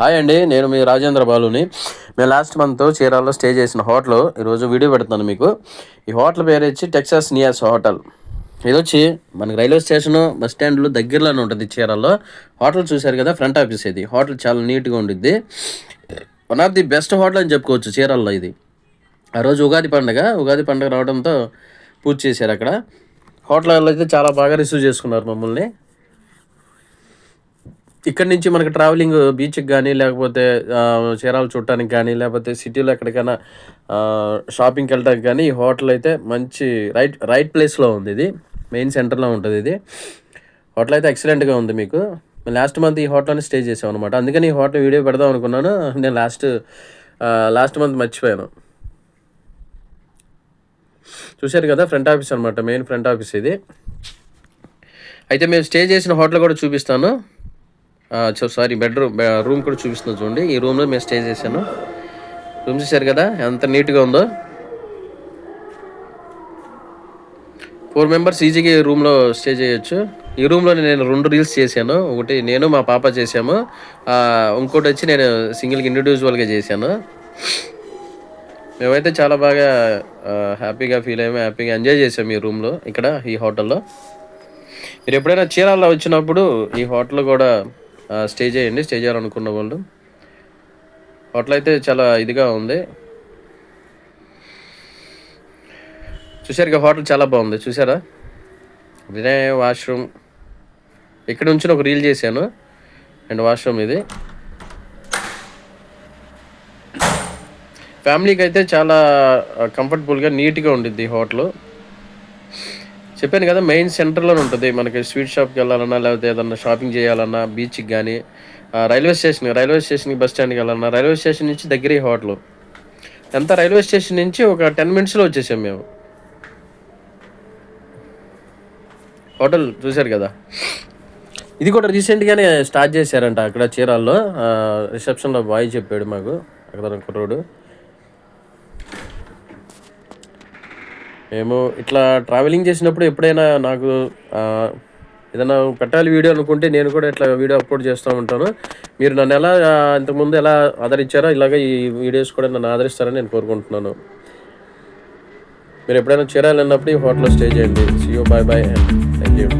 Hi అండి, నేను మీ రాజేంద్ర బాలుని. మేము లాస్ట్ మంత్ చీరాల్లో స్టే చేసిన హోటల్ ఈరోజు వీడియో పెడుతున్నాను మీకు. ఈ హోటల్ పేరు వచ్చి టెక్సాస్ నియాస్ హోటల్. ఇది వచ్చి మనకి రైల్వే స్టేషన్ బస్ స్టాండ్లో దగ్గరలోనే ఉంటుంది చీరాల్లో. హోటల్ చూశారు కదా, ఫ్రంట్ ఆఫీస్ ఇది. హోటల్ చాలా నీట్గా ఉండిద్ది. One of the best hotel అని చెప్పుకోవచ్చు చీరాల్లో ఇది. ఆ రోజు ఉగాది పండుగ రావడంతో పూజ చేశారు అక్కడ. హోటల్ వాళ్ళు అయితే చాలా బాగా రిసీవ్ చేసుకున్నారు మమ్మల్ని. ఇక్కడి నుంచి మనకి ట్రావెలింగ్ బీచ్కి కానీ, లేకపోతే చీరాలు చూడటానికి కానీ, లేకపోతే సిటీలో ఎక్కడికైనా షాపింగ్కి వెళ్ళడానికి కానీ ఈ హోటల్ అయితే మంచి రైట్ ప్లేస్లో ఉంది. ఇది మెయిన్ సెంటర్లో ఉంటుంది. ఇది హోటల్ అయితే ఎక్సలెంట్గా ఉంది. మీకు లాస్ట్ మంత్ ఈ హోటల్ని స్టే చేసాం అనమాట. అందుకని ఈ హోటల్ వీడియో పెడదాం అనుకున్నాను. నేను లాస్ట్ మంత్ మర్చిపోయాను. చూశారు కదా, ఫ్రంట్ ఆఫీస్ అనమాట, మెయిన్ ఫ్రంట్ ఆఫీస్ ఇది. అయితే మేము స్టే చేసిన హోటల్ కూడా చూపిస్తాను. సారీ, రూమ్ కూడా చూపిస్తున్నాను చూడండి. ఈ రూమ్లో మేము స్టే చేశాను. రూమ్ చూశారు కదా ఎంత నీట్గా ఉందో. 4 మెంబర్స్ ఈజీగా ఈ రూమ్లో స్టే చేయొచ్చు. ఈ రూమ్లో నేను 2 రీల్స్ చేశాను. ఒకటి నేను మా పాప చేశాము, ఇంకోటి వచ్చి నేను సింగిల్గా ఇండివిజువల్గా చేశాను. మేమైతే చాలా బాగా హ్యాపీగా ఫీల్ అయ్యాము, హ్యాపీగా ఎంజాయ్ చేసాము ఈ రూమ్లో, ఇక్కడ ఈ హోటల్లో. మీరు ఎప్పుడైనా చీరాల్లో వచ్చినప్పుడు ఈ హోటల్ కూడా స్టే చేయాలనుకున్న వాళ్ళు. హోటల్ అయితే చాలా ఇదిగా ఉంది. చూసారుగా, హోటల్ చాలా బాగుంది. చూసారా, ఇదే వాష్రూమ్. ఇక్కడ నుంచి ఒక రీల్ చేశాను. అండ్ వాష్రూమ్ ఇది. ఫ్యామిలీకి అయితే చాలా కంఫర్టబుల్గా నీట్గా ఉండిద్ది ఈ హోటల్. చెప్పాను కదా, మెయిన్ సెంటర్లోనే ఉంటుంది. మనకి స్వీట్ షాప్కి వెళ్ళాలన్నా, లేకపోతే ఏదన్నా షాపింగ్ చేయాలన్నా, బీచ్కి కానీ, రైల్వే స్టేషన్కి బస్ స్టాండ్కి వెళ్ళాలన్నా, రైల్వే స్టేషన్ నుంచి దగ్గర ఈ హోటల్. ఎంత రైల్వే స్టేషన్ నుంచి ఒక 10 మినిట్స్లో వచ్చేసాం మేము. హోటల్ చూశారు కదా, ఇది కూడా రీసెంట్గానే స్టార్ట్ చేశారంట అక్కడ చీరాల్లో. రిసెప్షన్లో బాయ్ చెప్పాడు మాకు అక్కడ కుర్రోడు. మేము ఇట్లా ట్రావెలింగ్ చేసినప్పుడు ఎప్పుడైనా నాకు ఏదైనా పెట్టాలి వీడియో అనుకుంటే నేను కూడా ఇట్లా వీడియో అప్లోడ్ చేస్తూ ఉంటాను. మీరు నన్ను ఎలా ఇంతకుముందు ఎలా ఆదరించారో ఇలాగ ఈ వీడియోస్ కూడా నన్ను ఆదరిస్తారని నేను కోరుకుంటున్నాను. మీరు ఎప్పుడైనా చీరాలు వెళ్ళినప్పుడు ఈ హోటల్లో స్టే చేయండి. See you, bye. Thank you.